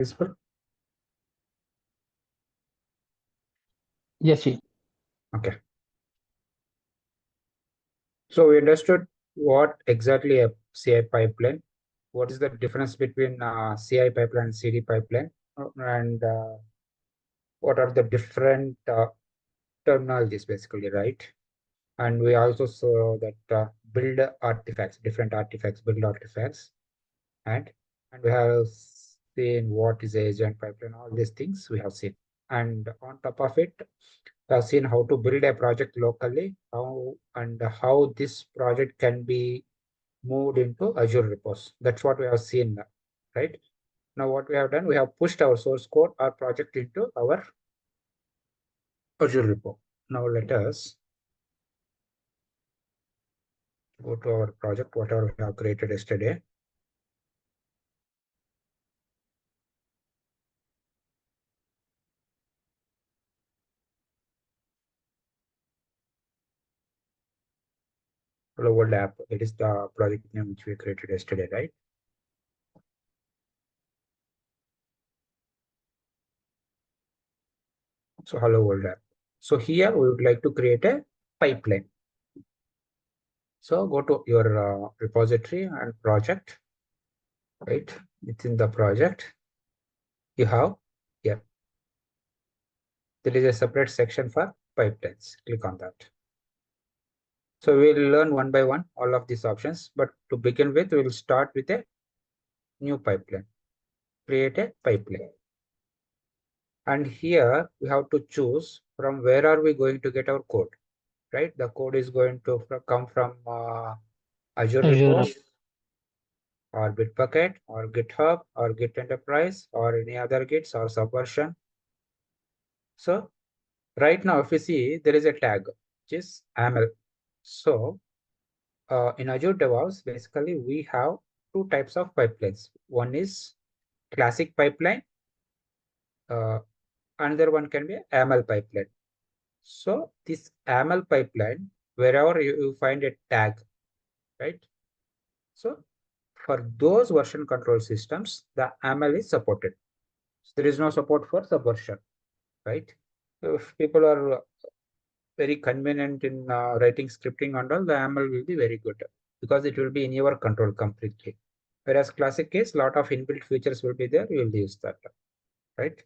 Useful? Yes, Ji. Okay. So we understood what exactly a CI pipeline, what is the difference between CI pipeline and CD pipeline, and what are the different terminologies basically, right? And we also saw that build artifacts, different artifacts, build artifacts, and and we have seen what is agent pipeline, all these things we have seen. And on top of it, we have seen how to build a project locally, how this project can be moved into Azure repos. That's what we have seen now, right? Now what we have done, we have pushed our source code, our project into our Azure repo. Now let us go to our project, whatever we have created yesterday. Hello World app. It is the project name which we created yesterday, right? So hello World app. So here we would like to create a pipeline. So go to your repository and project, right? Within the project, you have here, there is a separate section for pipelines. Click on that. So we'll learn one by one all of these options, but to begin with, we'll start with a new pipeline. Create a pipeline. And here we have to choose from where are we going to get our code, right? The code is going to come from Azure Azure. repos or Bitbucket or GitHub or Git Enterprise or any other Gits or Subversion. So right now, if you see, there is a tag, which is AML. So in Azure DevOps, basically, we have two types of pipelines. One is classic pipeline. Another one can be AML pipeline. So this AML pipeline, wherever you find a tag, right? So for those version control systems, the AML is supported. So there is no support for subversion, right? If people are very convenient in writing scripting and all, the AML will be very good because it will be in your control completely. Whereas classic case, lot of inbuilt features will be there. You will use that, right?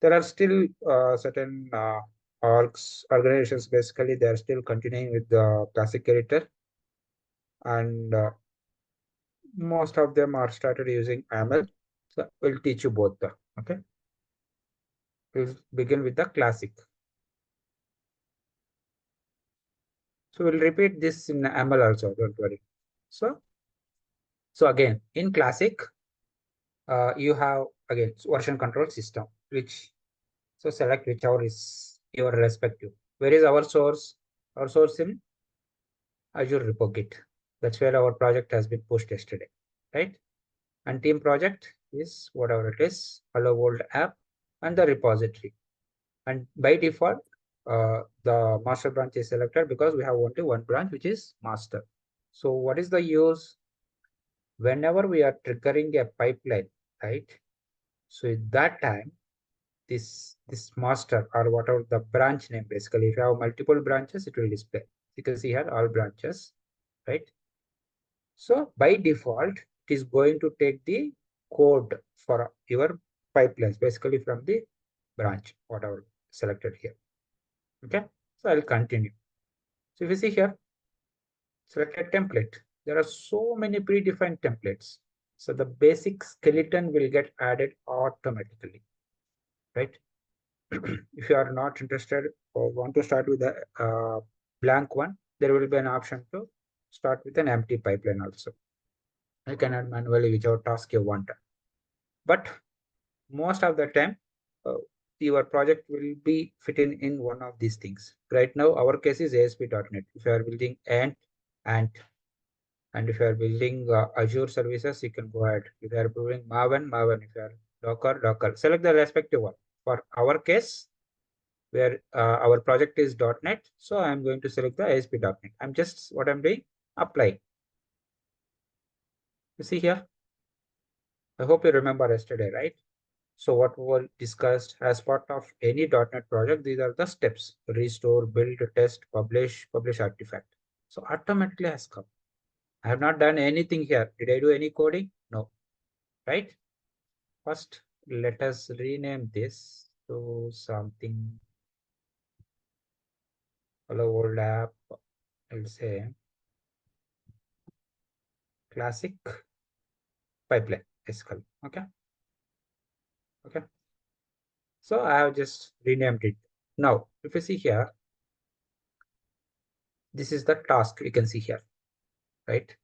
There are still certain organizations, basically, they are still continuing with the classic editor, and most of them are started using AML. So we'll teach you both. Okay, we'll begin with the classic. So we'll repeat this in AML also. Don't worry. So again, in classic, you have again version control system, which so select whichever is your respective. Where is our source? Our source in Azure repo Git. That's where our project has been pushed yesterday, right? And team project is whatever it is, Hello World app and the repository. And by default, the master branch is selected because we have only one branch, which is master. So what is the use? Whenever we are triggering a pipeline, right? So at that time, this master or whatever the branch name, basically, if you have multiple branches, it will display. You can see here all branches, right? So by default, it is going to take the code for your pipelines, basically from the branch, whatever selected here. Okay, so I'll continue. So if you see here, select a template. There are so many predefined templates. So the basic skeleton will get added automatically, right? If you are not interested or want to start with a blank one, there will be an option to start with an empty pipeline also. You can add manually whichever task you want. But most of the time, uh, your project will be fitting in one of these things. Right now, our case is ASP.NET. If you are building Ant, and if you are building Azure services, you can go ahead. If you are building Maven. If you are Docker. Select the respective one. For our case, where our project is .NET, so I'm going to select the ASP.NET. I'm just, what I'm doing, apply. You see here, I hope you remember yesterday, right? So what we discussed as part of any .NET project, these are the steps: restore, build, test, publish artifact. So automatically has come. I have not done anything here. Did I do any coding? No, right? First, let us rename this to something. Hello world app. I'll say classic pipeline, basically. Okay. Okay. So I have just renamed it. Now, if you see here, this is the task you can see here, right?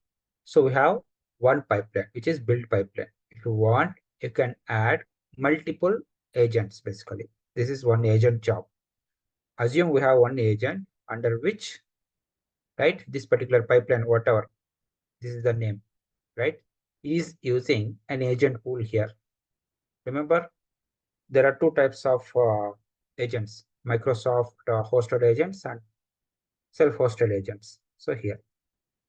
So we have one pipeline, which is build pipeline. If you want, you can add multiple agents, basically. This is one agent job. Assume we have one agent under which, right, this particular pipeline, whatever, this is the name, right, is using an agent pool here. Remember, there are two types of agents: Microsoft hosted agents and self-hosted agents. So here,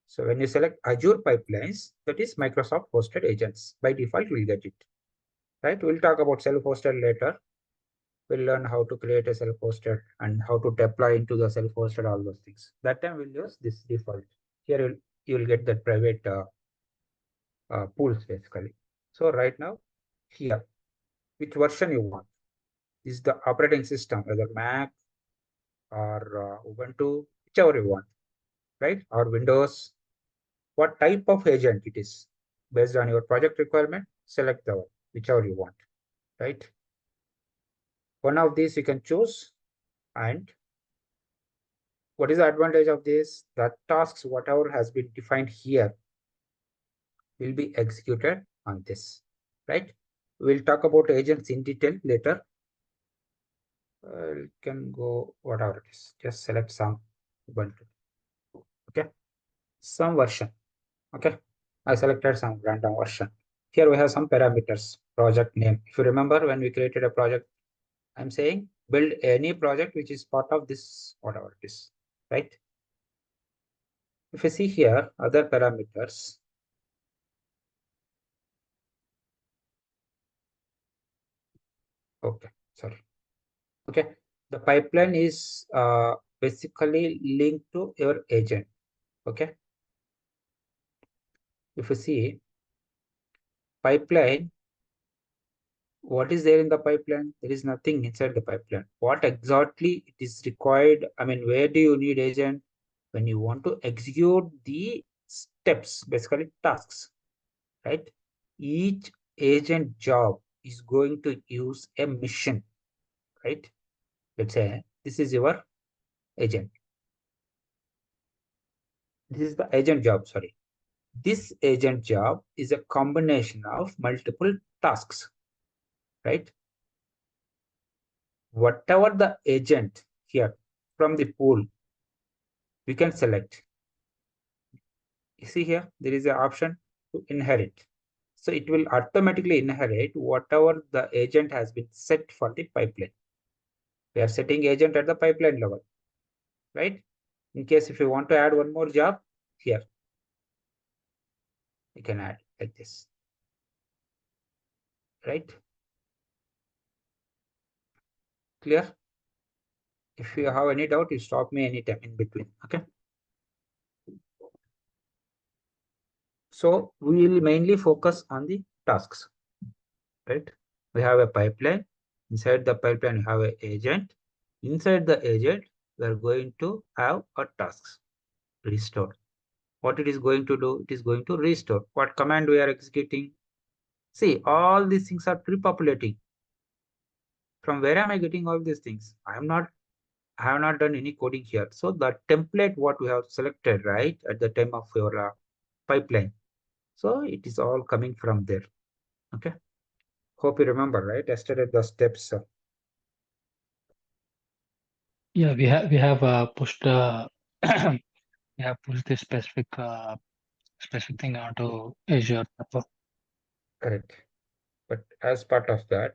so when you select Azure pipelines, that is Microsoft hosted agents. By default, you will get it, right? We'll talk about self-hosted later. We'll learn how to create a self-hosted and how to deploy into the self-hosted, all those things. That time we'll use this default. Here you'll get that private pools, basically. So right now, here, which version you want? Is the operating system, whether Mac or Ubuntu, whichever you want, right? Or Windows, what type of agent it is. Based on your project requirement, select the one, whichever you want, right? One of these you can choose. And what is the advantage of this? The tasks, whatever has been defined here, will be executed on this, right? We'll talk about agents in detail later. You can go whatever it is. Just select some Ubuntu. Okay, some version. Okay, I selected some random version. Here we have some parameters. Project name. If you remember, when we created a project, I'm saying build any project which is part of this, whatever it is, right? If you see here, other parameters. Okay, sorry. Okay, the pipeline is basically linked to your agent. Okay, if you see pipeline, what is there in the pipeline? There is nothing inside the pipeline. What exactly it is required? I mean, where do you need agent? When you want to execute the steps, basically tasks, right? Each agent job is going to use a mission, right? Let's say this is your agent. This is the agent job, sorry. This agent job is a combination of multiple tasks, right? Whatever the agent here from the pool, we can select. You see here, there is an option to inherit. So it will automatically inherit whatever the agent has been set for the pipeline. We are setting agent at the pipeline level, right? In case if you want to add one more job, here, you can add like this, right? Clear? If you have any doubt, you stop me anytime in between, okay? So we will mainly focus on the tasks, right? We have a pipeline. Inside the pipeline, we have an agent. Inside the agent, we are going to have a tasks restore. What it is going to do? It is going to restore. What command we are executing? See, all these things are pre-populating. From where am I getting all these things? I have not done any coding here. So the template what we have selected, right, at the time of your pipeline. So it is all coming from there. Okay. Hope you remember, right? Yesterday the steps. Yeah, we have pushed we have pushed this specific thing onto Azure. Correct. But as part of that,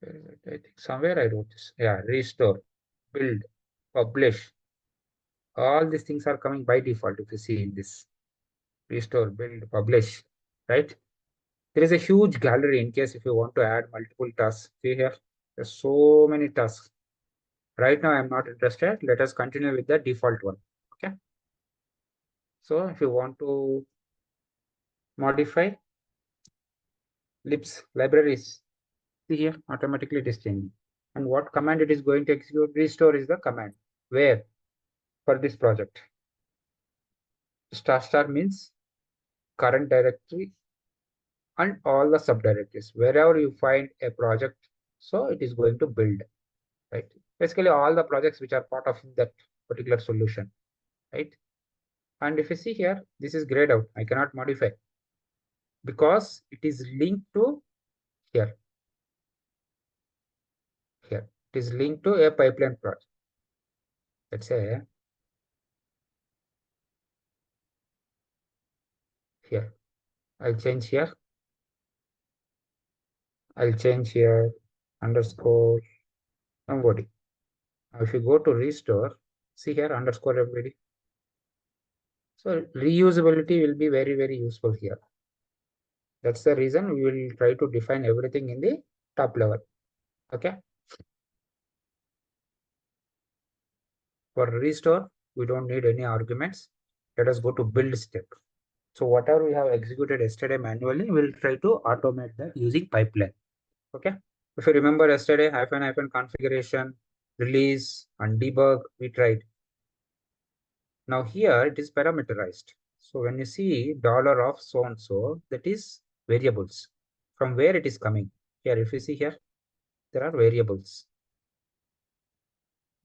I think somewhere I wrote this. Yeah, restore, build, publish. All these things are coming by default if you see in this. Restore, build, publish, right? There is a huge gallery in case if you want to add multiple tasks. See here, there's so many tasks. Right now, I'm not interested. Let us continue with the default one. Okay. So if you want to modify libs libraries, see here, automatically it is changing. And what command it is going to execute? Restore is the command. Where? For this project. Star means current directory and all the subdirectories. Wherever you find a project, so it is going to build, right? Basically, all the projects which are part of that particular solution, right? And if you see here, this is grayed out. I cannot modify because it is linked to here. Here, it is linked to a pipeline project. Let's say here. I'll change here. I'll change here underscore somebody. Now, if you go to restore, see here underscore everybody. So reusability will be very, very useful here. That's the reason we will try to define everything in the top level. Okay. For restore, we don't need any arguments. Let us go to build step. So whatever we have executed yesterday manually, we'll try to automate that using pipeline. Okay. If you remember yesterday, hyphen configuration, release, and debug, we tried. Now here it is parameterized. So when you see dollar of so and so, that is variables. From where it is coming? Here, if you see here, there are variables.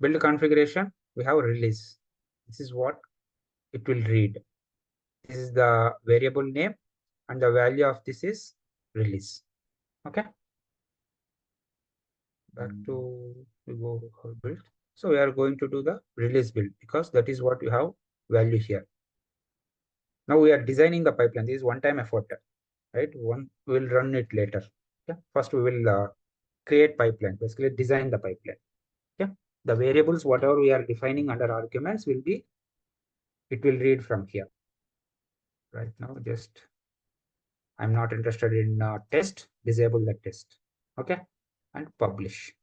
Build configuration, we have release. This is what it will read. This is the variable name and the value of this is release. Okay. Back to we go build. So we are going to do the release build because that is what you have value here. Now we are designing the pipeline. This is one-time effort, right? We will run it later. Okay. First we will create pipeline, basically design the pipeline. Okay. The variables, whatever we are defining under arguments will be, it will read from here. Right now, just I'm not interested in test, disable the test. Okay. And publish.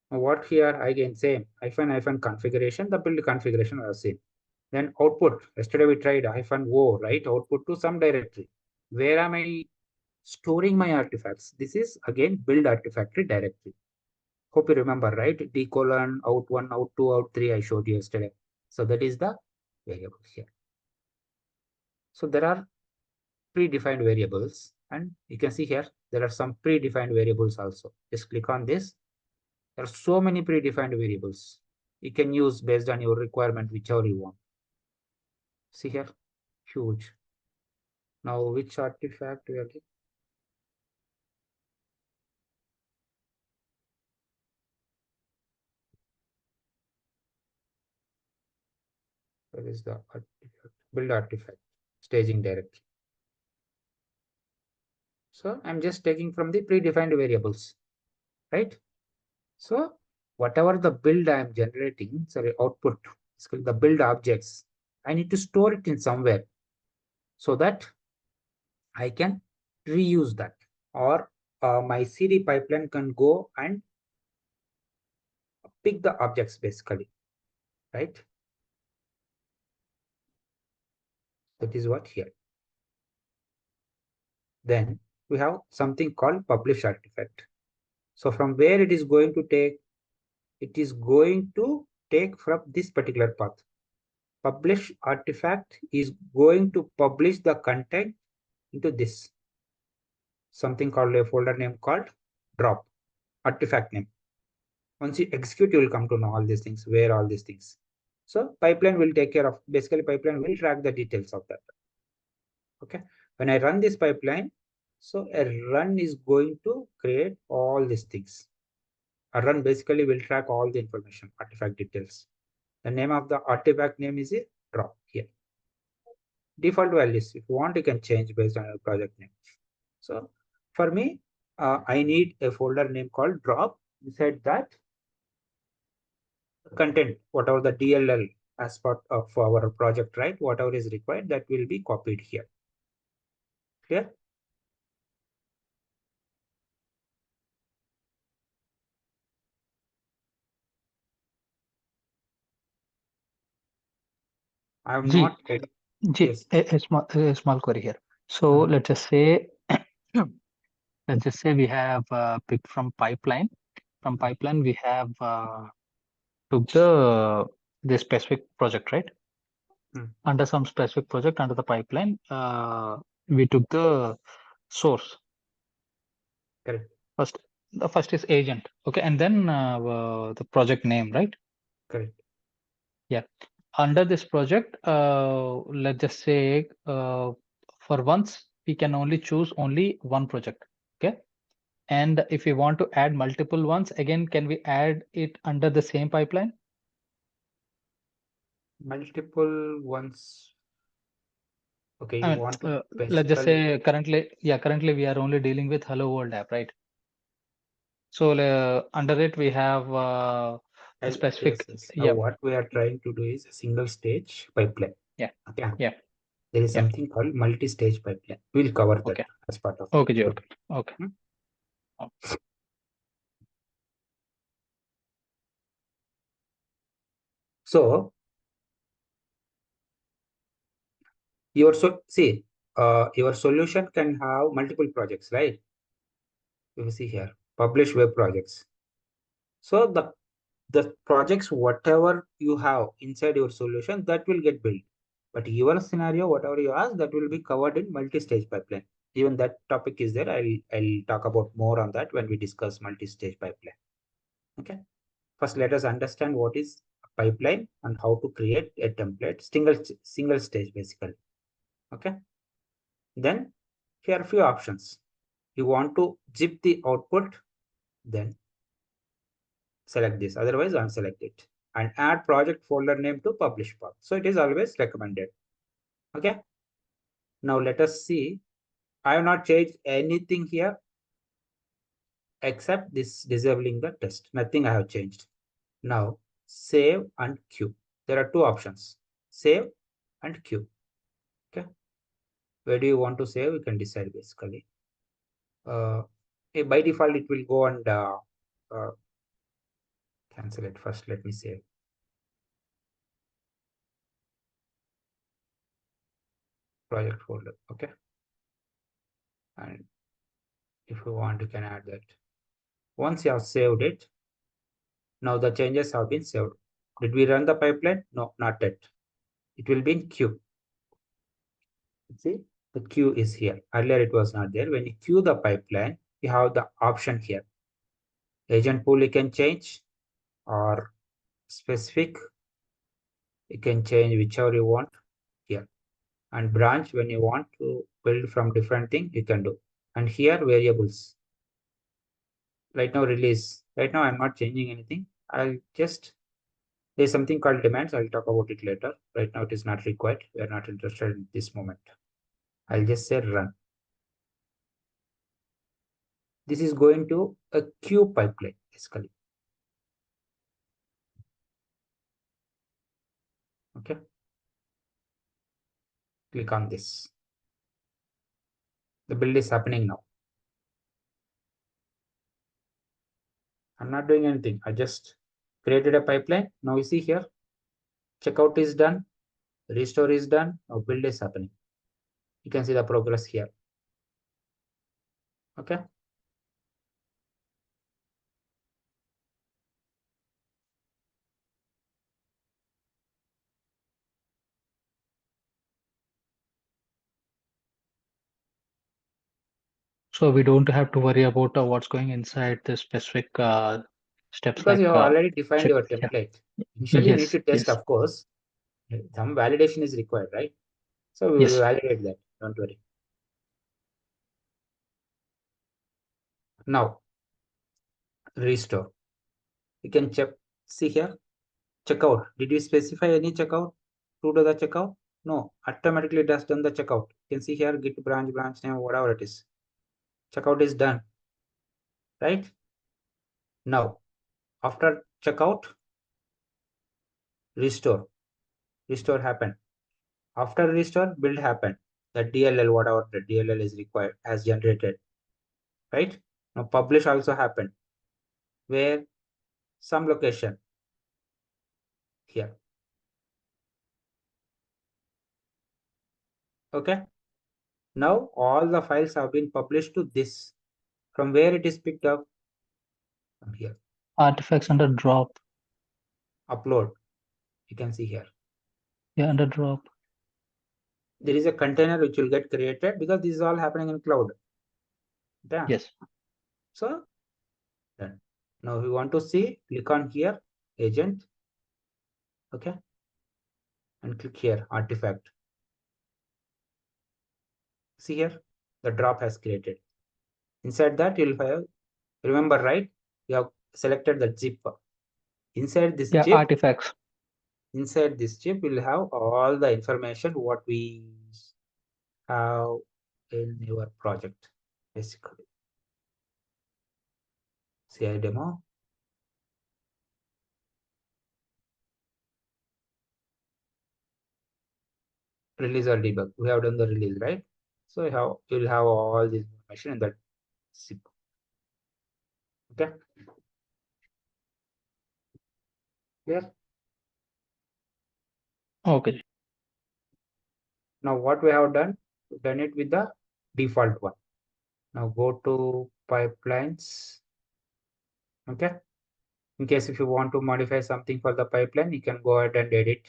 Now what here again same hyphen configuration, the build configuration was same. Then output, yesterday we tried -o, right? Output to some directory. Where am I storing my artifacts? This is again build artifactory directory. Hope you remember, right? D colon out1, out2, out3 I showed you yesterday. So that is the variable here. So there are predefined variables and you can see here, there are some predefined variables also. Just click on this. There are so many predefined variables. You can use based on your requirement, whichever you want. See here, huge. Now, which artifact we are getting? Where is the artifact? Build artifact, staging directory. So I'm just taking from the predefined variables, right? So whatever the build I am generating, sorry, output, the build objects, I need to store it in somewhere so that I can reuse that or my CD pipeline can go and pick the objects basically, right? That is what here. Then we have something called publish artifact. So from where it is going to take, it is going to take from this particular path. Publish artifact is going to publish the content into this. Something called a folder name called drop artifact name. Once you execute, you will come to know all these things, where all these things. So pipeline will take care of, basically pipeline will track the details of that. Okay. When I run this pipeline, so a run is going to create all these things. A run basically will track all the information, artifact details. The name of the artifact name is a drop here. Default values, if you want, you can change based on your project name. So for me, I need a folder name called drop. Beside that, content, whatever the DLL as part of our project, right? Whatever is required, that will be copied here. Clear? I have G, not yet. G, Yes. a small query here. So let's just say, we have picked from pipeline. From pipeline, we have took the specific project, right? Under some specific project under the pipeline, we took the source. Correct. First, the first is agent, okay, and then the project name, right? Correct. Yeah. Under this project, let's just say for once we can only choose only one project, okay? And if we want to add multiple ones, again, can we add it under the same pipeline? Multiple ones. Okay, you I mean, want to let's just basically. say currently we are only dealing with Hello World app, right? So under it we have the specific, Yes. Now yeah, what we are trying to do is a single stage pipeline. yeah, Okay. yeah, There is yeah. something called multi-stage pipeline. We'll cover that Okay, as part of okay, Ji, the. okay, okay. Hmm? Oh, So your solution can have multiple projects, right? You see here, publish web projects. So the projects, whatever you have inside your solution, that will get built. But your scenario, whatever you ask, that will be covered in multi-stage pipeline. Even that topic is there. I'll talk about more on that when we discuss multi-stage pipeline. Okay. First, let us understand what is a pipeline and how to create a template, single stage basically. Okay. Then here are a few options. You want to zip the output, then select this. Otherwise, unselect it. And add project folder name to publish path. So it is always recommended. Okay. Now let us see. I have not changed anything here except this disabling the test. Nothing I have changed. Now save and queue. There are two options. Save and queue. Okay. Where do you want to save? You can decide basically. By default, it will go and uh, cancel it first. Let me save. Project folder. Okay. And if you want, you can add that. Once you have saved it, now the changes have been saved. Did we run the pipeline? No, not yet. It will be in queue. See, the queue is here. Earlier it was not there. When you queue the pipeline, you have the option here. Agent pool you can change, or specific. You can change whichever you want here. And branch, when you want to build from different thing, you can do. And here variables. Right now release. Right now I'm not changing anything. I'll just, there's something called demands. I'll talk about it later. Right now it is not required. We are not interested in this moment. I'll just say run. This is going to a queue pipeline basically. Okay. Click on this. The build is happening now. I'm not doing anything. I just created a pipeline. Now you see here, checkout is done, restore is done. Now build is happening. You can see the progress here. Okay. so we don't have to worry about what's going inside the specific steps Because like you have already defined check. your Yeah. template. Initially, you need Yes, to test, yes, of course. Some validation is required, right? So we will yes. validate that. Don't worry. Now, restore. You can check, see here, checkout. Did you specify any checkout to do the checkout? No, automatically it has done the checkout. You can see here, git branch name, whatever it is. Checkout is done, right? Now, after checkout, restore. Restore happened. After restore, build happened. The DLL, whatever the DLL is required, has generated, right? Now, publish also happened. Where some location here. Okay. Now all the files have been published to this. From where it is picked up? From here. Artifacts under drop. Upload. You can see here. Yeah, under drop. There is a container which will get created because this is all happening in cloud. Yeah. Yes. So done. Now we want to see, click on here, agent. Okay. And click here, artifact. See here, the drop has created. Inside that you'll have, remember, right? You have selected the zip. Inside this Yeah, zip, artifacts. we'll have all the information what we have in your project, basically. CI demo. Release or debug. We have done the release, right? So you'll have all this information in that zip. Okay. Clear? Okay. Now what we have done, we've done it with the default one. Now go to pipelines. Okay. In case if you want to modify something for the pipeline, you can go ahead and edit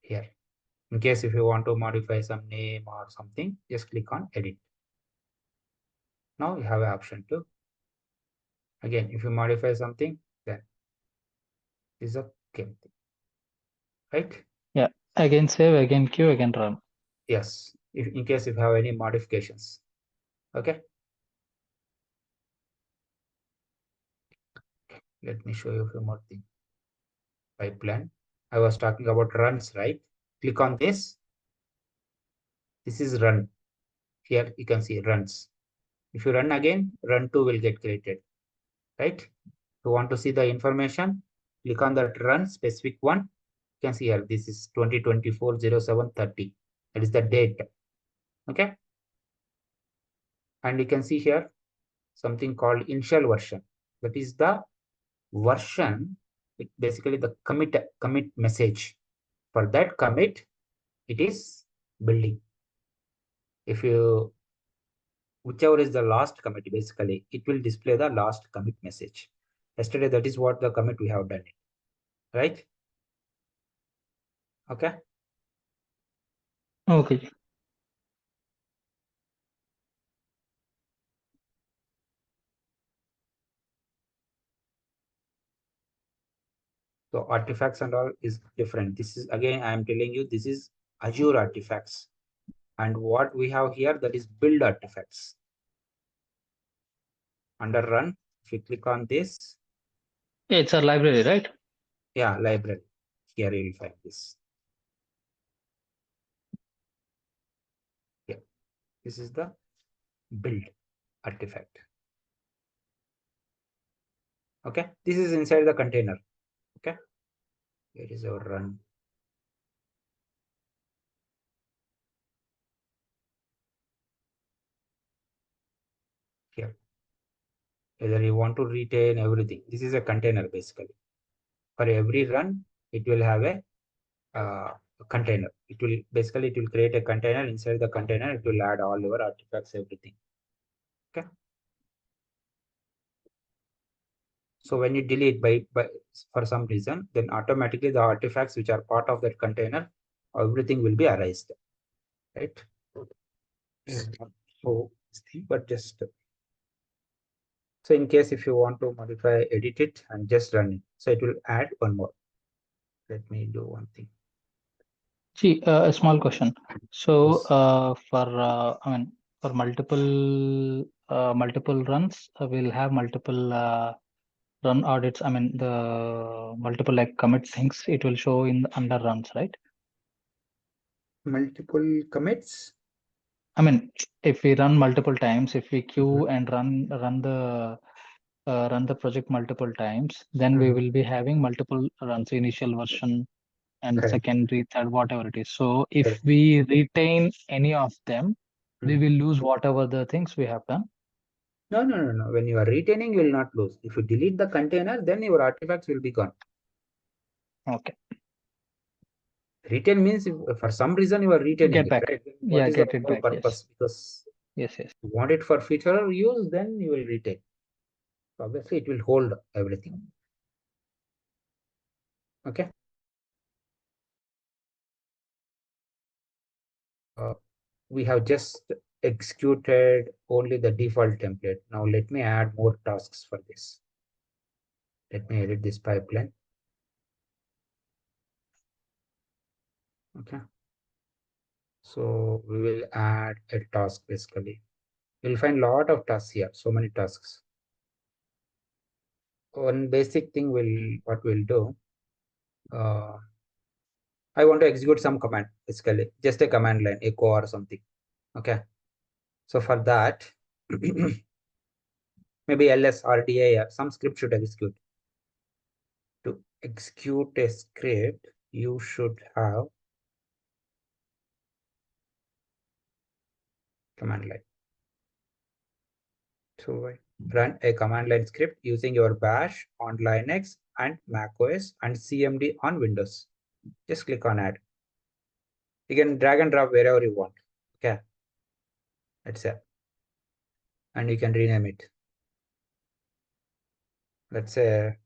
here. In case if you want to modify some name or something, just click on edit. Now you have an option to, again, if you modify something, then this is a same thing, right? Yeah. Again save, again queue, again run. Yes, if in case if you have any modifications. Okay. Let me show you a few more things. Pipeline. I was talking about runs, right? Click on this. This is run. Here you can see runs. If you run again, run 2 will get created, right? If you want to see the information, click on that run specific one. You can see here, this is 2024-07-30. That is the date. Okay. And you can see here something called initial version. That is the version, basically the commit message. For that commit, it is building. If you, whichever is the last commit, basically, it will display the last commit message. Yesterday, that is what the commit we have done it, right? Okay. Okay. So artifacts and all is different. This is, again, I am telling you, this is Azure artifacts. And what we have here, that is build artifacts. Under run, if you click on this, Yeah, it's a library, right? yeah, library. Here you will find this. Yeah, this is the build artifact. Okay, this is inside the container. Okay, here is our run. Here, whether you want to retain everything, this is a container basically. For every run, it will have a container. It will basically, it will create a container. Inside the container, it will add all your artifacts, everything. Okay. So when you delete by for some reason, then automatically the artifacts which are part of that container, everything will be erased, right? So, but just so in case if you want to modify, edit it and just run it, so it will add one more. Let me do one thing. See, a small question. So, Yes. for multiple runs, we'll have multiple run audits. I mean, the multiple like commit things. It will show in the under runs, right? Multiple commits. I mean, if we run multiple times, if we Mhm. queue and run the project multiple times, then we Mhm. will be having multiple runs, initial version and Correct. secondary, third, whatever it is. So if Correct. we retain any of them, we Mhm. will lose whatever the things we have done. No, no, no, no. When you are retaining, you will not lose. If you delete the container, then your artifacts will be gone. Okay. Retain means if for some reason you are retaining Get it, back. right? What Yeah, is the get it whole back. Yes. purpose? Because Yes. Yes. you want it for future use, then you will retain. So obviously, it will hold everything. Okay. We have just executed only the default template. Now let me add more tasks for this. Let me edit this pipeline. Okay. So we will add a task basically. You'll find a lot of tasks here, so many tasks. One basic thing what we'll do, I want to execute some command, basically, just a command line, echo or something. Okay. So for that, maybe ls or dir, some script should execute. To execute a script, you should have command line. So run a command line script using your bash on Linux and macOS and CMD on Windows. Just click on add. You can drag and drop wherever you want. Okay. That's it. And you can rename it. Let's say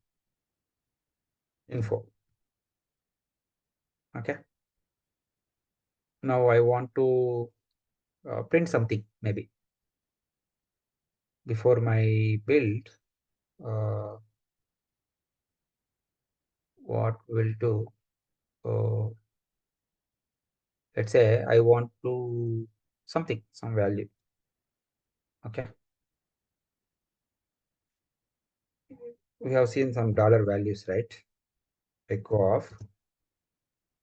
info. Okay. Now I want to print something maybe before my build. What we'll do, let's say I want to something, some value. Okay. We have seen some dollar values, right? Echo of,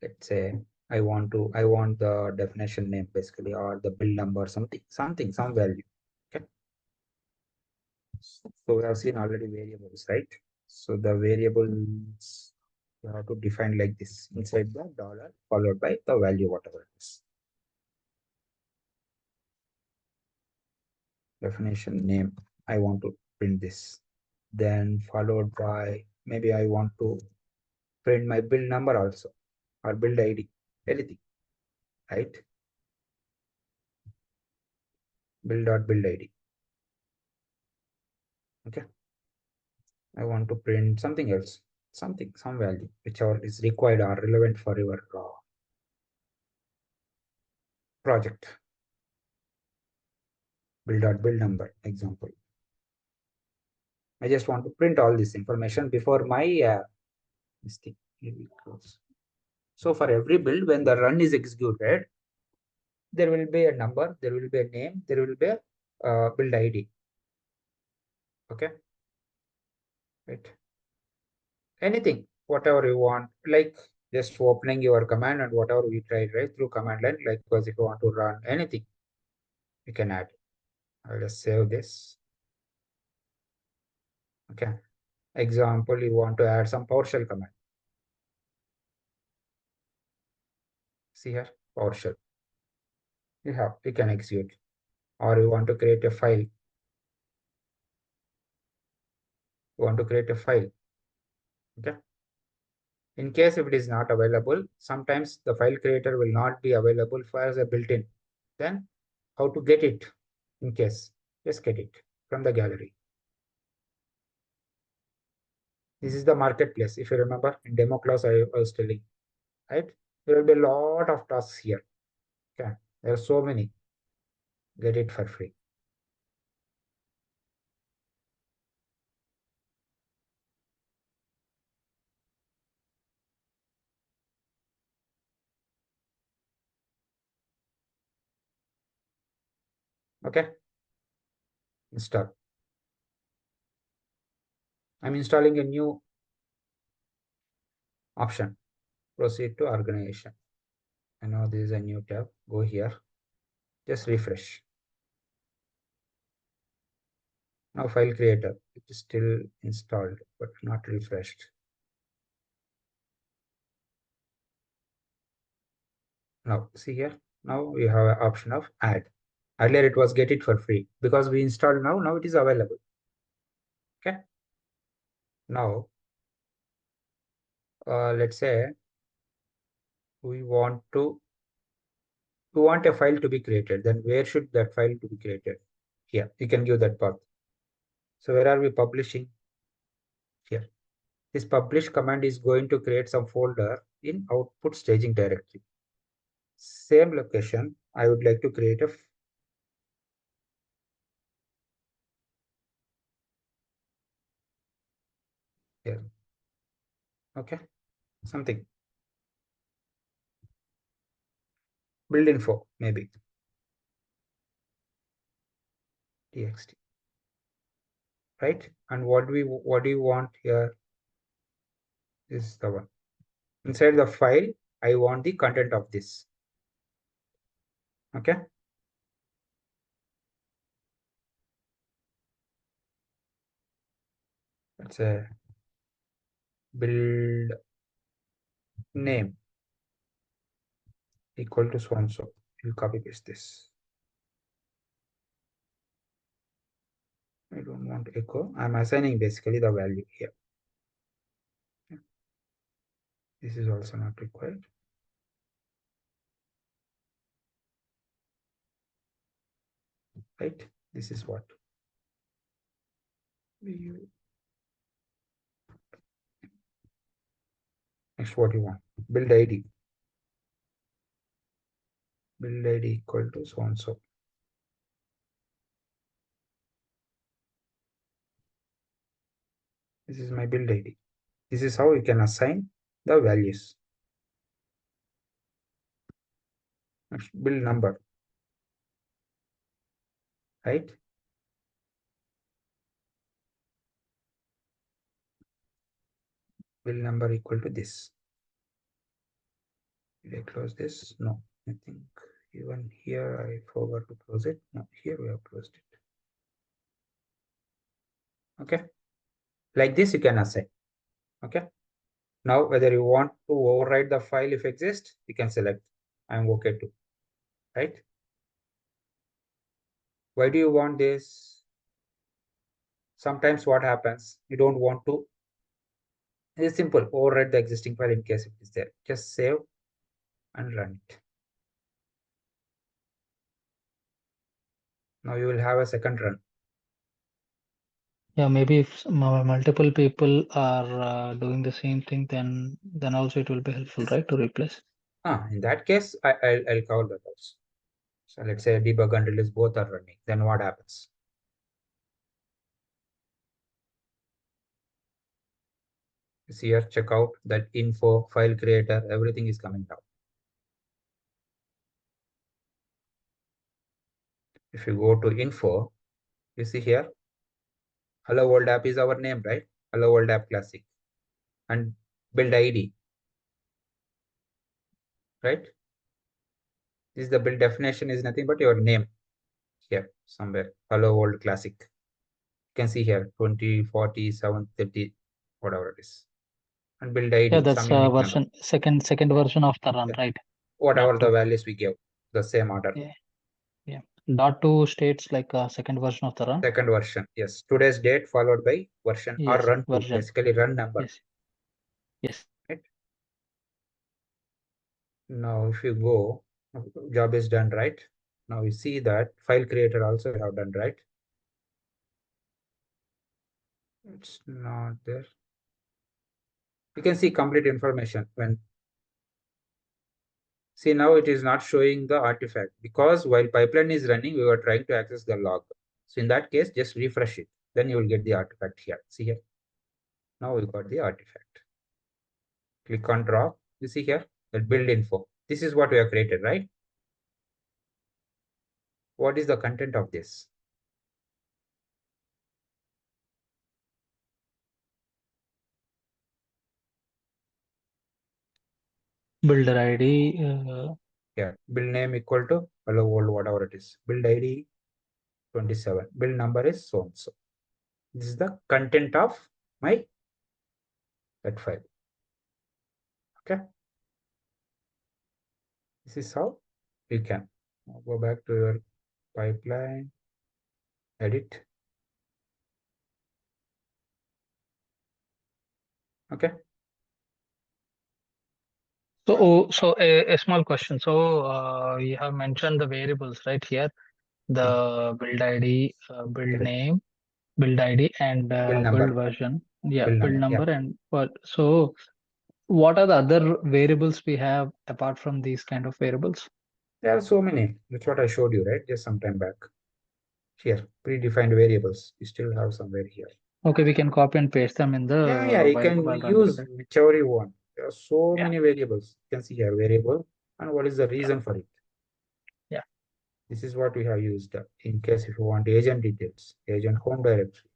let's say I want the definition name basically, or the build number, some value. Okay. So we have seen already variables, right? So the variables you have to define like this inside the dollar followed by the value, whatever it is. Definition name, I want to print this. Then followed by, maybe I want to print my build number also, or build ID, anything, right? Build ID. Okay. I want to print something else, some value, whichever is required or relevant for your project. Build number, example. I just want to print all this information before my this thing. So for every build, when the run is executed, there will be a number, there will be a name, there will be a build ID. Okay, right? Anything, whatever you want, like just opening your command and whatever we tried, right, through command line. Like, because if you want to run anything, you can add. I'll just save this. Okay. Example, you want to add some PowerShell command. See here, PowerShell. You can execute. Or you want to create a file. You want to create a file. Okay. In case if it is not available, sometimes the file creator will not be available for as a built-in. Then how to get it in case? Just get it from the gallery. This is the marketplace. If you remember in demo class, I was telling, right? There will be a lot of tasks here. Okay. There are so many. Get it for free. Okay. Install. I'm installing a new option. Proceed to organization. I know this is a new tab. Go here. Just refresh. Now file creator. It is still installed, but not refreshed. Now see here. Now we have an option of add. Earlier it was get it for free because we installed now. Now it is available. Okay. Now let's say we want a file to be created. Then where should that file to be created? Here, you can give that path. So where are we publishing? Here. This publish command is going to create some folder in output staging directory. Same location, I would like to create a here. Okay, something. Build info, maybe. Txt. Right? And what do you want here? This is the one. Inside the file, I want the content of this. Okay. Let's say build name equal to so and so. You copy paste this. I don't want echo. I'm assigning basically the value here. This is also not required. Right? This is what next what you want. Build ID. Build ID equal to so and so. This is my build ID. This is how you can assign the values. Next, build number. Right? Build number equal to this. Did I close this? No. I think even here I forgot to close it. No, here we have closed it. Okay. Like this you can assign. Okay. Now whether you want to override the file if exists, you can select. I'm okay to. Right? Why do you want this? Sometimes what happens, you don't want to. It's simple. Override the existing file in case it is there. Just save and run it. Now you will have a second run. Yeah, maybe if multiple people are doing the same thing, then also it will be helpful, right, to replace. In that case, I'll cover that also. So let's say debug and release both are running. Then what happens? See here, check out that info, file creator, everything is coming down. If you go to info, you see here, Hello World app is our name, right? Hello World app classic. And build ID, right? This is the build definition is nothing but your name here somewhere. Hello World classic. You can see here 20, 40, 7, 30, whatever it is. And build Yeah, ID, that's some unique number. version second version of the run, Yeah. right? Whatever the .2. values we give, the same order. Yeah. Yeah. .2 states like a second version of the run. Second version, yes. Today's date followed by version or Yes, run 2, version. basically run number. Yes. Yes. Right? Now, if you go, job is done, right? Now you see that file creator also we have done, right? It's not there. You can see complete information when. See, now it is not showing the artifact because while pipeline is running, we were trying to access the log. So in that case, just refresh it. Then you will get the artifact here. See here. Now we got the artifact. Click on drop. You see here that build info. This is what we have created, right? What is the content of this? Builder ID. Yeah, build name equal to hello world, whatever it is. Build ID 27. Build number is so and so. This is the content of my that file. Okay. This is how you can go back to your pipeline, edit. Okay. So a small question. So you have mentioned the variables right here, the build ID, build Correct. name, build ID, and Build build number, version. Yeah, build build number. Yeah, number and what? So what are the other variables we have apart from these kind of variables? there are so many. That's what I showed you, right? Just some time back. Here, predefined variables. You still have somewhere here. Okay, we can copy and paste them in Yeah, the you can while running, use right? whichever you want. There are so Yeah, many variables. You can see here variable and what is the yeah, reason for it. yeah. This is what we have used in case if you want agent details, agent home directory,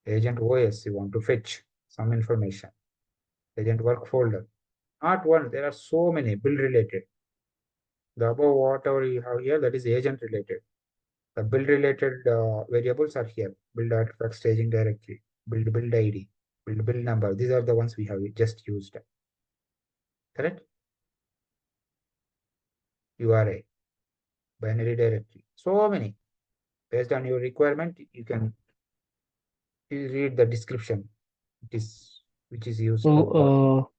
agent OS, you want to fetch some information, agent work folder. Not one, there are so many build related. The above whatever you have here, that is agent related. The build related variables are here. Build artifact staging directory, build ID, build number. These are the ones we have just used. Correct? URI, binary directory. So many. Based on your requirement, you can read the description. It is which is used for what. So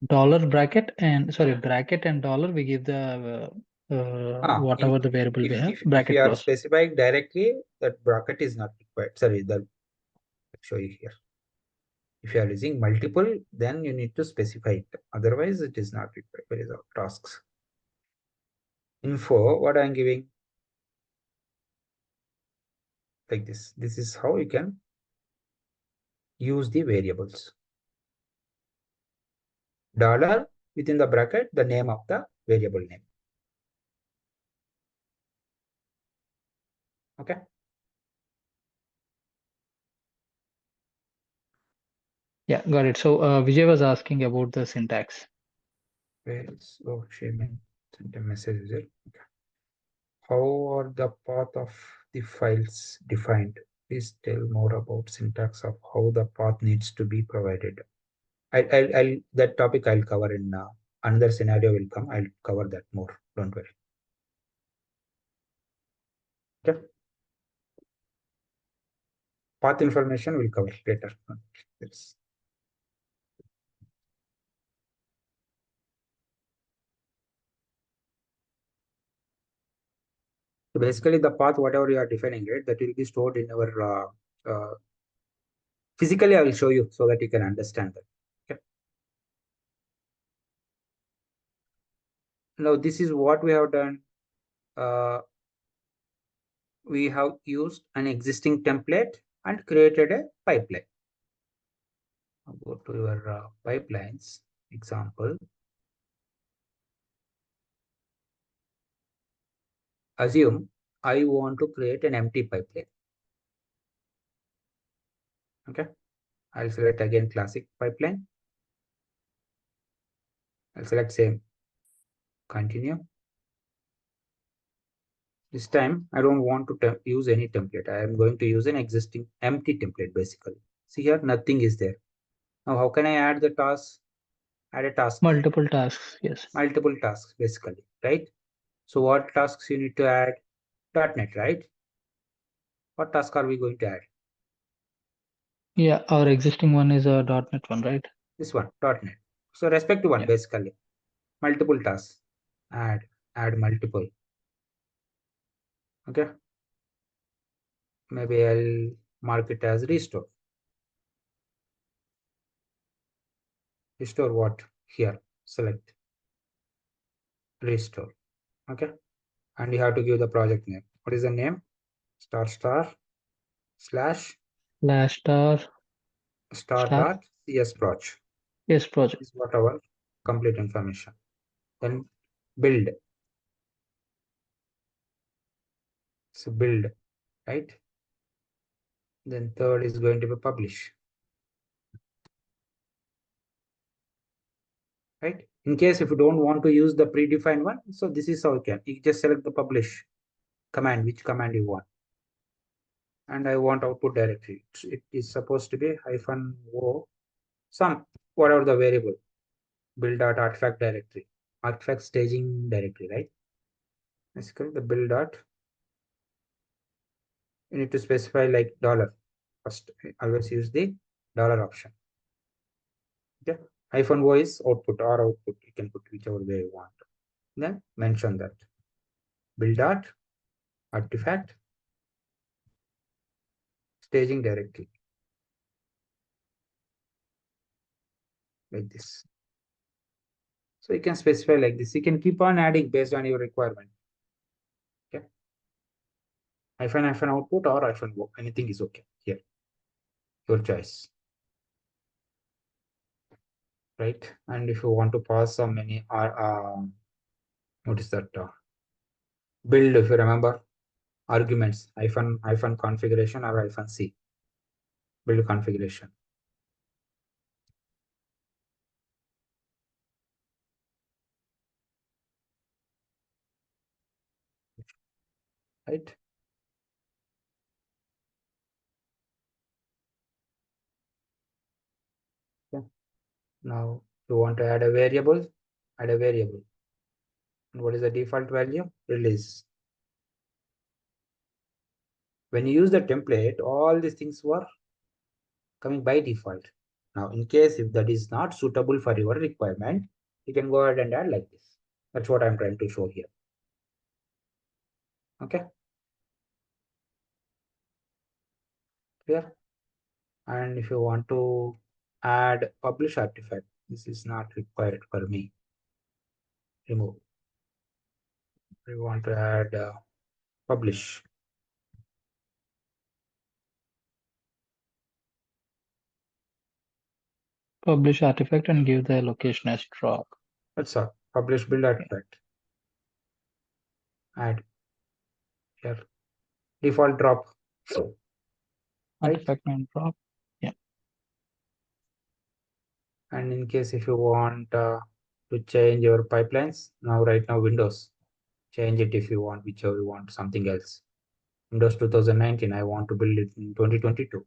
dollar bracket and sorry bracket and dollar we give the In whatever the variable we have if you bracket are close. specifying directly, that bracket is not required. Sorry, the I'll show you here. If you are using multiple, then you need to specify it. Otherwise, it is not required. Where is our tasks? Info, what I'm giving like this. This is how you can use the variables. Dollar within the bracket, the name of the variable name. Okay. Yeah, got it. So Vijay was asking about the syntax. Where is she sent a message, is it? Okay. How are the path of the files defined? Please tell more about syntax of how the path needs to be provided. I'll that topic I'll cover in another scenario will come. I'll cover that more. Don't worry. Okay. Path information will cover later. Yes. So basically, the path, whatever you are defining, right, that will be stored in our physically. I will show you so that you can understand that. Okay. Now, this is what we have done. We have used an existing template and created a pipeline. Now go to your pipelines example. Assume I want to create an empty pipeline. Okay. I'll select again classic pipeline. I'll select same, continue. This time I don't want to use any template. I am going to use an existing empty template basically. See here, nothing is there. Now, how can I add the task? Add a task, Multiple tasks, yes. multiple tasks basically, right? So what tasks you need to add? .NET, right? What task are we going to add? Yeah, our existing one is a .NET one, right? This one, .NET. So respective one Yeah. basically. Multiple tasks. Add multiple. Okay. Maybe I'll mark it as restore. Restore what? Here. Select restore. Okay. And you have to give the project name. What is the name? Slash Slash star star star dot csproc. yes project. This is what our complete information. Then build. So build, right? Then third is going to be publish. Right? In case if you don't want to use the predefined one, so this is how you can. You just select the publish command, which command you want. And I want output directory. It is supposed to be -o, some, whatever the variable, build.artifact directory, artifact staging directory, right? Basically the build dot, you need to specify like dollar. First, always use the dollar option. Okay. -o is output or output. You can put whichever way you want. Then mention that. Build dot artifact staging directly. Like this. So you can specify like this. You can keep on adding based on your requirement. Okay. -, output or -o. Anything is okay here. Your choice. Right. And if you want to pass some many what is that? Build, if you remember, arguments, -, configuration or -c. Build configuration. Right. Yeah. Now you want to add a variable, add a variable. And what is the default value? Release. When you use the template, all these things were coming by default. Now, in case if that is not suitable for your requirement, you can go ahead and add like this. That's what I'm trying to show here. Okay. Clear? And if you want to add publish artifact, this is not required for me. Remove. We want to add publish. Publish artifact and give the location as drop. That's all. Publish build artifact. Add here. Default drop. Artifact and drop. Yeah. And in case if you want to change your pipelines, right now Windows, change it if you want, whichever you want, something else. Windows 2019, I want to build it in 2022.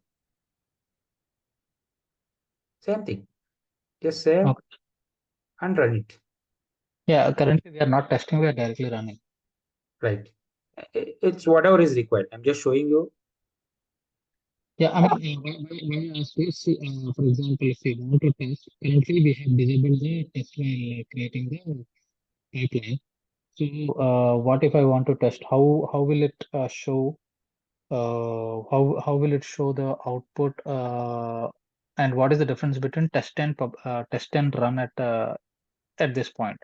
Same thing. Just save and run it. Yeah, currently we are not testing, we are directly running. Right. It's whatever is required. I'm just showing you. Yeah, I mean, when you ask this, for example, if we want to test, currently we have disabled the test while creating the pipeline. So, what if I want to test? How will it show? How will it show the output? And what is the difference between test and run at this point?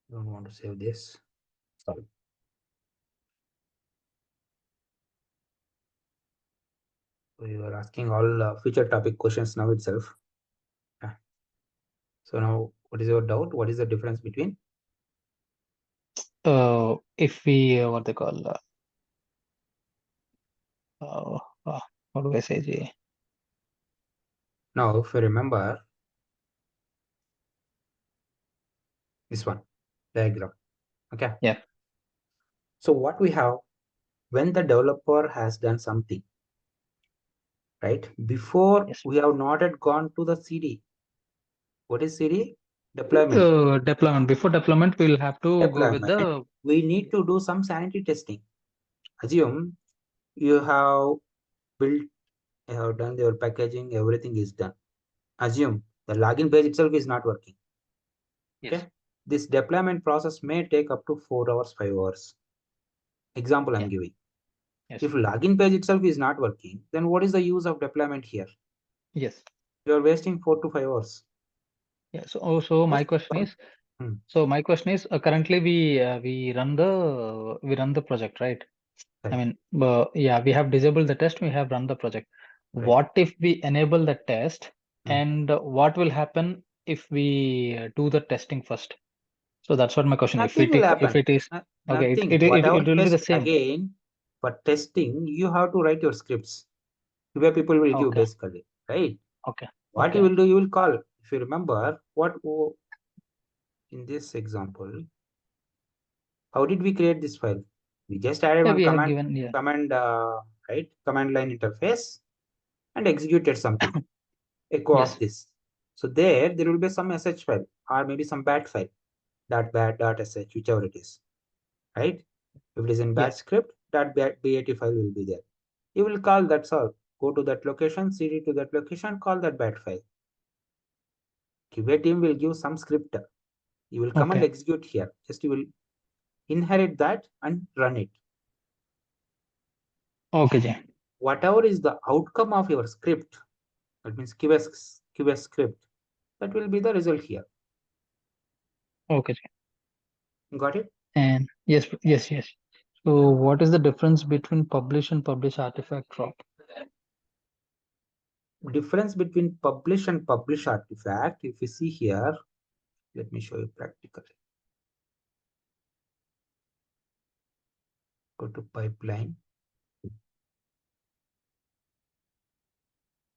Don't want to save this. Sorry. We were asking all future topic questions now itself. Yeah. So now, what is your doubt? What is the difference between? If we what they call how do I say, G? Now, if you remember this one diagram, okay. Yeah. So what we have when the developer has done something, right? Before Yes. we have not yet gone to the CD. What is CD? Deployment. Deployment. Before deployment, we'll have to go with Deployment. the. We need to do some sanity testing. Assume you have built, you have done your packaging, everything is done. Assume the login page itself is not working. Yes. Okay. This deployment process may take up to 4 hours, 5 hours. Example I'm giving. Yes. If login page itself is not working, then what is the use of deployment here? Yes. You are wasting 4 to 5 hours. Yeah. So my question is, currently we run the project, right? Right. I mean, yeah, we have disabled the test. We have run the project. Right. What if we enable the test, and what will happen if we do the testing first? So that's what my question. Nothing will happen. If it is okay, Nothing. it Whatever will be the test same. again, for testing, you have to write your scripts where people will give Okay. basically, right? Okay. What you will do, you will call. If you remember in this example, how did we create this file? We just added one We have command, given right? Command line interface and executed something. Echo Yes. of this. So there will be some sh file or maybe some bat file, .bat.sh, whichever it is, right? If it is in batch Yes. script, that bat file will be there. You will call, that's all. Go to that location, cd to that location, call that bat file. QA team will give some script. You will come and Okay. execute here. Just you will inherit that and run it. Okay, Jay. Whatever is the outcome of your script, that means QA script, that will be the result here. Okay, Jay. Got it? And yes. So what is the difference between publish and publish artifact drop? Difference between publish and publish artifact, if you see here, let me show you practically. Go to pipeline.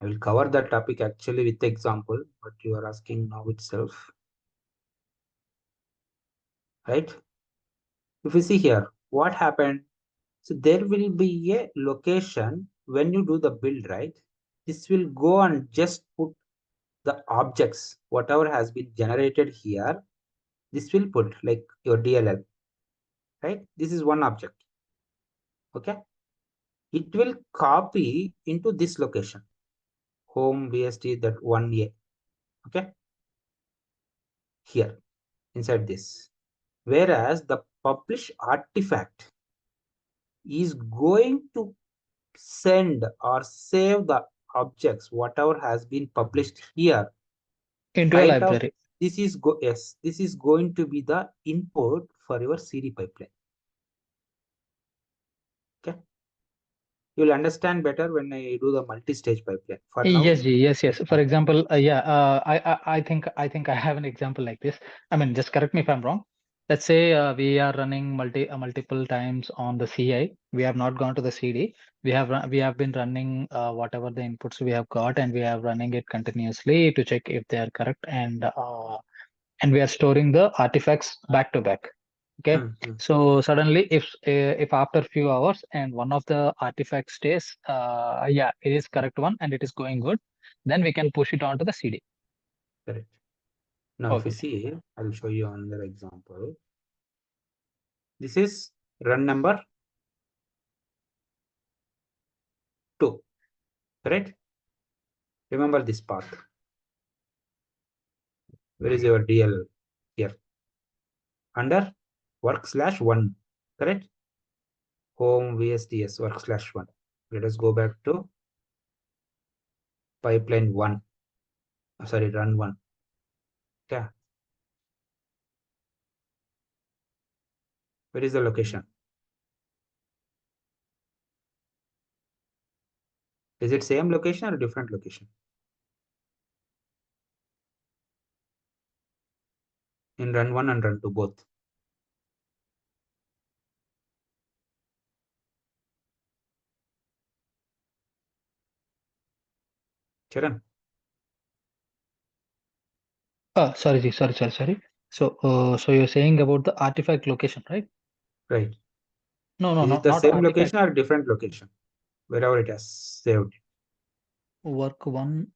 I will cover that topic actually with example, but you are asking now itself, right? If you see here, what happened? So there will be a location when you do the build, right? This will go and just put the objects, whatever has been generated here, this will put like your DLL, right? This is one object, okay? It will copy into this location, home VST, that 1A, okay? Here, inside this. Whereas the publish artifact is going to send or save the objects, whatever has been published here, Into a right out. library. This is this is going to be the input for your CD pipeline. Okay. You'll understand better when I do the multi-stage pipeline. For now, Yes, Ji, yes. For example, I think I have an example like this. I mean, just correct me if I'm wrong. Let's say we are running multiple times on the CI. We have not gone to the CD. We have been running whatever the inputs we have got, and we are running it continuously to check if they are correct, and we are storing the artifacts back to back. Okay. So suddenly, if after few hours and one of the artifacts stays, yeah, it is correct one and it is going good, then we can push it onto the CD. correct. Now, if you Okay. see, I'll show you another example. This is run number 2, correct? Remember this part. Where is your DL? Here. Under work/1, correct? Home VSTS work/1. Let us go back to pipeline 1. Sorry, run 1. Okay. Where is the location? Is it same location or different location? In run 1 and run 2 both. Charan? Sorry, Ji, sorry. So you're saying about the artifact location, right? Right. No, Is it the not same artifact. location or different location? Wherever it has saved. Work/1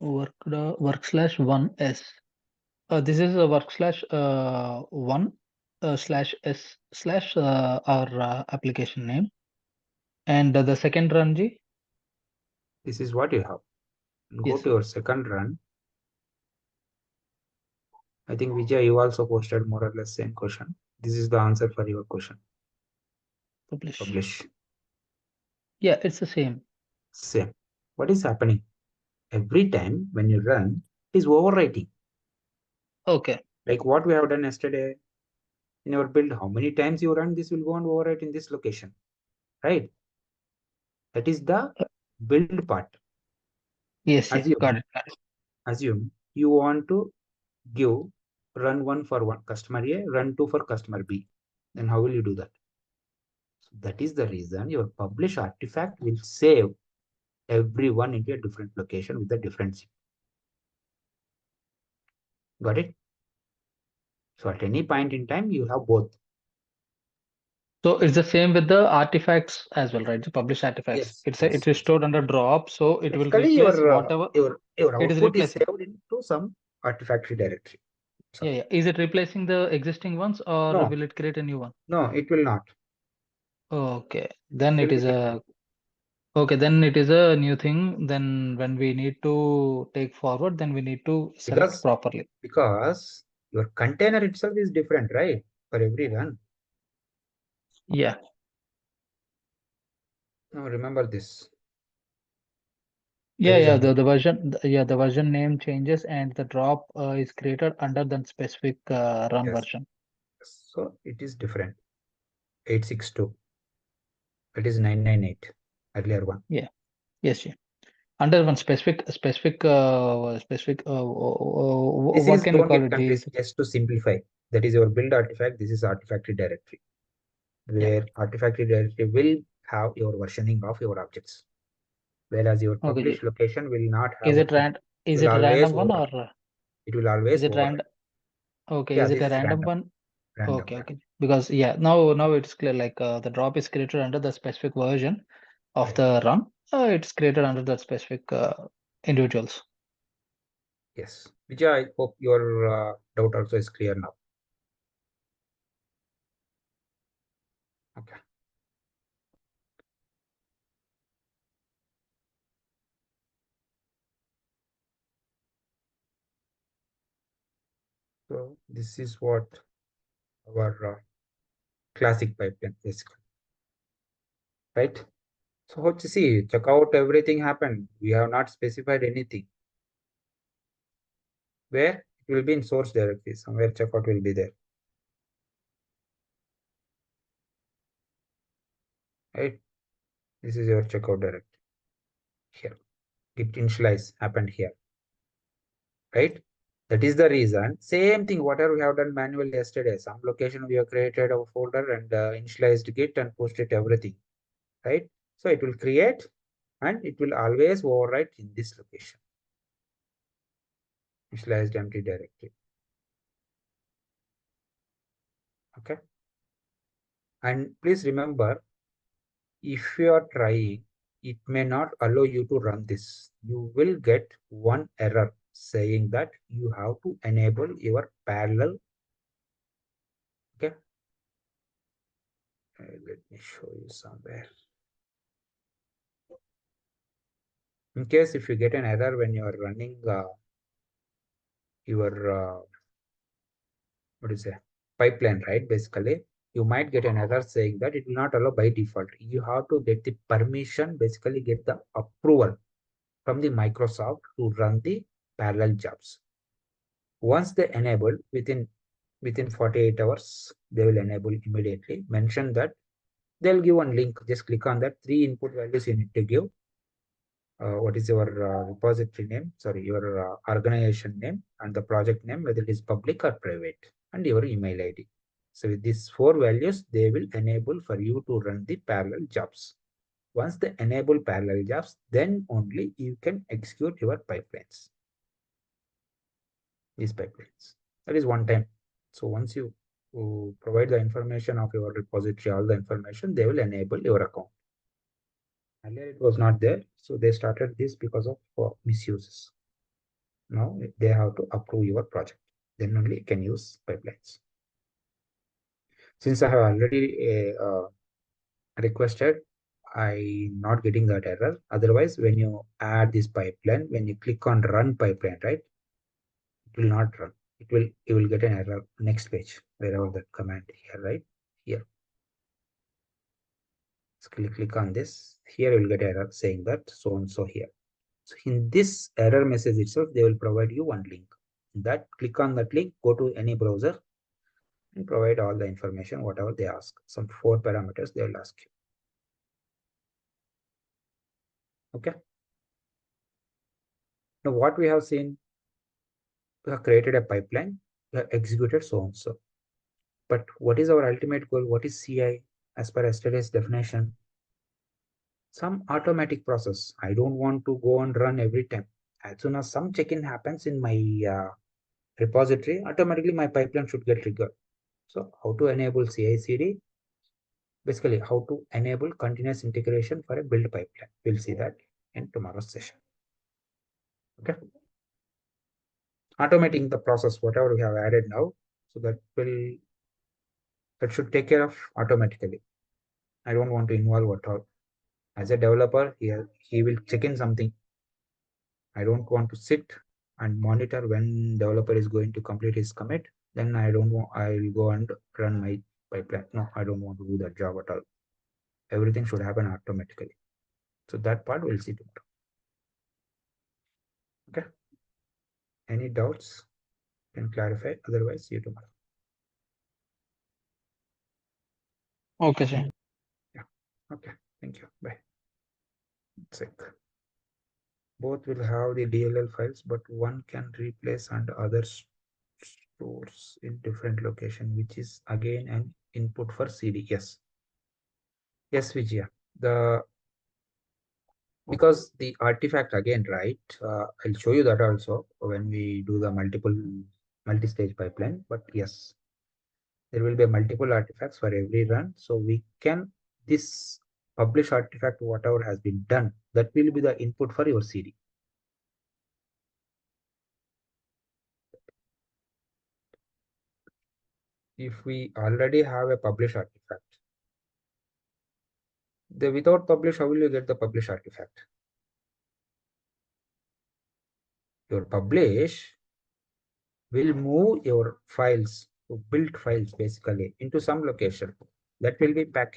work/1s. This is a work/1 /s/ our application name. And the second run, Ji? This is what you have. Go Yes, to your second run. I think Vijay, you also posted more or less same question. This is the answer for your question. Publish. Yeah, it's the same. Same. What is happening? Every time when you run, it is overwriting. Okay. Like what we have done yesterday in our build. How many times you run, this will go and overwrite in this location. Right? That is the build part. Yes, got Assume, it. assume you want to give run 1 for one customer A, run 2 for customer B. Then how will you do that? So that is the reason your publish artifact will save everyone into a different location with a different zip. Got it? So at any point in time, you have both. So it's the same with the artifacts as well, right? The published artifacts. Yes. It is stored under drop, so it will Basically, replace whatever your it is output is replacing. saved into some artifact directory. So, Yeah. Is it replacing the existing ones or no, will it create a new one? no, it will not. Okay, then It it will be is different. a okay, then it is a new thing. Then when we need to take forward, then we need to select because properly. because your container itself is different, right? For every run. Yeah. Now remember this. That Yeah, is yeah, another. the version name changes and the drop is created under the specific run Yes. version. So it is different. 862. That is 998. Earlier one. Yeah, yes, yeah. Under one specific This what is can we don't call get it? The confused. Just to simplify. That is your build artifact. This is artifactory directory, yeah. where artifactory directory will have your versioning of your objects, whereas your Okay, published location will not have is a it thing. It is will it a always random one override. or It will is always it override. random? Okay, Yeah, is it this a is random random. one? Random. Okay, Random. okay. Because yeah, now it's clear. Like the drop is created under the specific version of Right. the run. It's created under the specific individuals. Yes. Vijay, I hope your doubt also is clear now. Okay. So this is what our classic pipeline is, right? So what you see, check out everything happened. We have not specified anything. Where it will be in source directory. Somewhere checkout will be there. Right? This is your checkout directory here. Git initialize happened here. Right? That is the reason. Same thing, whatever we have done manually yesterday. Some location we have created a folder and initialized Git and posted everything. Right? So it will create and it will always overwrite in this location. Initialized empty directory. Okay. And please remember, if you are trying, it may not allow you to run this. You will get one error saying that you have to enable your parallel. Okay. Let me show you somewhere. In case if you get an error when you are running your what is it, pipeline, right? Basically, you might get an error saying that it will not allow by default. You have to get the permission, basically get the approval from the Microsoft to run the parallel jobs. Once they enable within 48 hours, they will enable immediately. Mention that they'll give one link. Just click on that. 3 input values you need to give. What is your repository name? Sorry, your organization name and the project name, whether it is public or private, and your email ID. So with these 4 values, they will enable for you to run the parallel jobs. Once they enable parallel jobs, then only you can execute your pipelines. These pipelines. That is one time. So once you provide the information of your repository, all the information, they will enable your account. Earlier it was not there, so they started this because of misuses. Now they have to approve your project. Then only you can use pipelines. Since I have already requested, I'm not getting that error. Otherwise, when you add this pipeline, when you click on run pipeline, right, it will not run. You will get an error next page, wherever that command here, right? Here. So click on this. Here you will get error saying that so and so here. So in this error message itself, they will provide you one link. That click on that link, go to any browser and provide all the information, whatever they ask. Some 4 parameters they will ask you. Okay. Now what we have seen, we have created a pipeline, we have executed so and so. But what is our ultimate goal? What is CI as per yesterday's definition? Some automatic process. I don't want to go and run every time. As soon as some check-in happens in my repository, automatically my pipeline should get triggered. So how to enable CI/CD? Basically, how to enable continuous integration for a build pipeline. We'll see that in tomorrow's session. Okay. Automating the process, whatever we have added now, so that should take care of automatically. I don't want to involve at all. As a developer, he will check in something. I don't want to sit and monitor when developer is going to complete his commit. Then I don't want, I will go and run my pipeline. No, I don't want to do that job at all. Everything should happen automatically. So that part we'll see tomorrow. Okay. Any doubts? Can clarify. Otherwise, see you tomorrow. Okay, sir. Yeah. Okay. Thank you. Bye. Check. Both will have the DLL files, but one can replace and other stores in different location, which is again an input for CD. Yes. Yes, Vijaya. Because the artifact again, right? I'll show you that also when we do the multi-stage pipeline. But yes, there will be multiple artifacts for every run. So we can, this publish artifact, whatever has been done, that will be the input for your CD. If we already have a publish artifact, the without publish, how will you get the publish artifact? Your publish will move your files, to build files basically, into some location that will be packaged